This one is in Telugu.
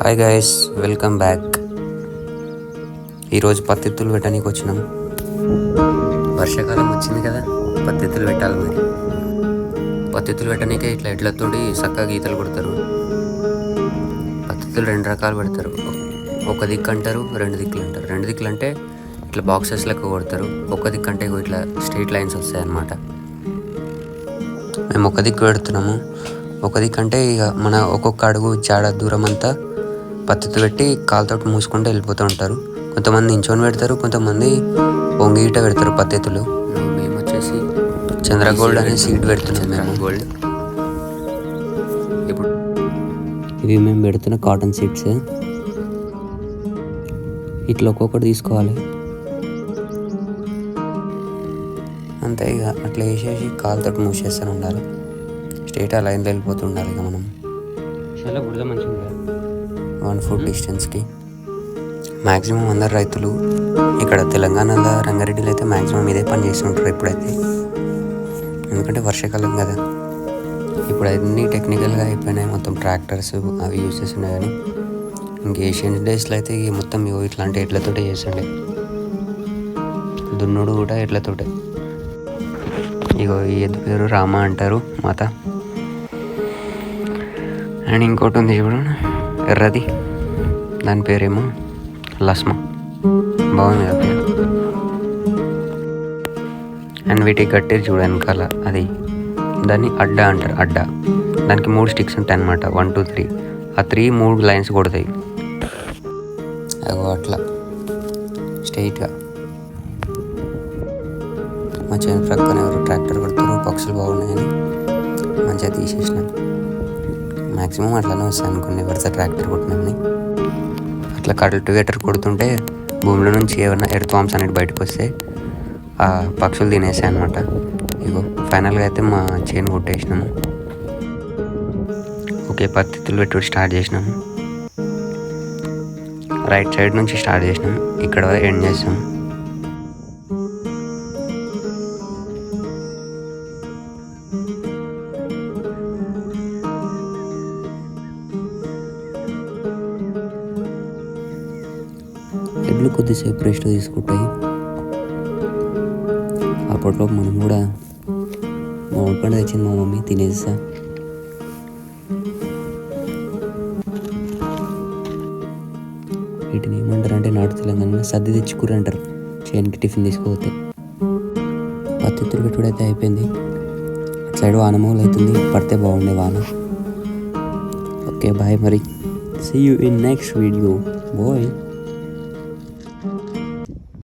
Hi guys, welcome back. ఈరోజు పత్తిత్తులు పెట్టడానికి వచ్చినాం. వర్షాకాలం వచ్చింది కదా, పత్తిత్తులు పెట్టాలి. మరి పత్తిత్తులు పెట్టడానికే ఇట్లా ఎడ్లతోటి చక్కగా గీతలు కొడతారు. పత్తిత్తులు రెండు రకాలు పెడతారు. ఒక దిక్కు అంటారు, రెండు దిక్కులు అంటారు. రెండు దిక్కులు అంటే ఇట్లా బాక్సెస్ లెక్క కొడతారు. ఒక దిక్కు అంటే ఇట్లా స్ట్రైట్ లైన్స్ వస్తాయి అన్నమాట. మేము ఒక దిక్కు పెడుతున్నాము. ఒక దిక్కు అంటే ఇక మన ఒక్కొక్క అడుగు జాడ దూరం అంతా పత్తిత్తు పెట్టి కాలుతో మూసుకుంటూ వెళ్ళిపోతూ ఉంటారు. కొంతమంది నించొని పెడతారు, కొంతమంది వంగిట పెడతారు పత్తిత్తులు. మేము వచ్చేసి చంద్రగోల్డ్ అనే సీడ్ పెడుతున్నాం. మేము గోల్డ్ ఇప్పుడు ఇవి మేము పెడుతున్న కాటన్ సీడ్స్. ఇట్లా ఒక్కొక్కటి తీసుకోవాలి అంతే. ఇక అట్లా వేసేసి కాలుతో మూసేస్తూనే ఉండాలి. స్ట్రైట్ ఆ లైన్లో వెళ్ళిపోతూ ఉండాలి. ఇక మనం చాలా బురద మంచిగా 1 foot డిస్టెన్స్కి. మ్యాక్సిమం అందరు రైతులు ఇక్కడ తెలంగాణలో రంగారెడ్డిలో అయితే మ్యాక్సిమం ఇదే పని చేస్తుంటారు ఇప్పుడైతే. ఎందుకంటే వర్షాకాలం కదా, ఇప్పుడు అన్నీ టెక్నికల్గా అయిపోయినాయి. మొత్తం ట్రాక్టర్స్ అవి యూజ్ చేస్తున్నాయి. కానీ ఇంక ఏషియన్ డేస్లో అయితే మొత్తం ఇట్లాంటి ఎడ్లతోటే చేస్తుండే. దున్నుడు కూడా ఎడ్లతోటే. ఇగో ఈ ఎద్దు పేరు రామ అంటారు, మాత. అండ్ ఇంకోటి ఉంది ఇప్పుడు ఎర్రది, దాని పేరేమో లస్మ. బాగుంది కదా పేరు. అండ్ వీటికి కట్టేది చూడ వెనకాల, అది దాన్ని అడ్డా అంటారు. అడ్డా దానికి 3 స్టిక్స్ ఉంటాయి అన్నమాట. 1 2 3. ఆ 3 లైన్స్ కొడతాయి. అగో అట్లా స్ట్రైట్గా. మా చేను ప్రక్కన ఎవరు ట్రాక్టర్ కొడతారు. పక్షులు బాగున్నాయని మంచిగా తీసేసినాం. మ్యాక్సిమం అట్లానే వస్తాయి అనుకోండి, ఎవరితో ట్రాక్టర్ కొట్టినామని. అట్లా కల్టివేటర్ కొడుతుంటే భూమిలో నుంచి ఏమైనా ఎర్త్ వామ్స్ అనేది బయటకు వస్తే ఆ పక్షులు తినేసాయి అనమాట. ఇగో ఫైనల్గా అయితే మా చేను కొట్టేసినాము. ఓకే, పత్తిత్తులు పెట్టుబడి స్టార్ట్ చేసినాము. రైట్ సైడ్ నుంచి స్టార్ట్ చేసినాం, ఇక్కడ ఎండ్ చేస్తాం. ఎడ్లు కొద్దిసేపు రెస్ట్ తీసుకుంటాయి. అప్పట్లో మనం కూడా మామిడి పండు తెచ్చింది మా మమ్మీ, తినేస్తా. వీటిని ఏమంటారు అంటే నాటు తెలంగాణ సర్ది తెచ్చుకూర అంటారు. చేనికి టిఫిన్ తీసుకోపోతే. పత్తిత్తులు పెట్టుడు అయితే అయిపోయింది. అటు సైడ్ వానమూలు అవుతుంది, పడితే బాగుండే వాన. ఓకే బాయ్, మరి see you in next video bye.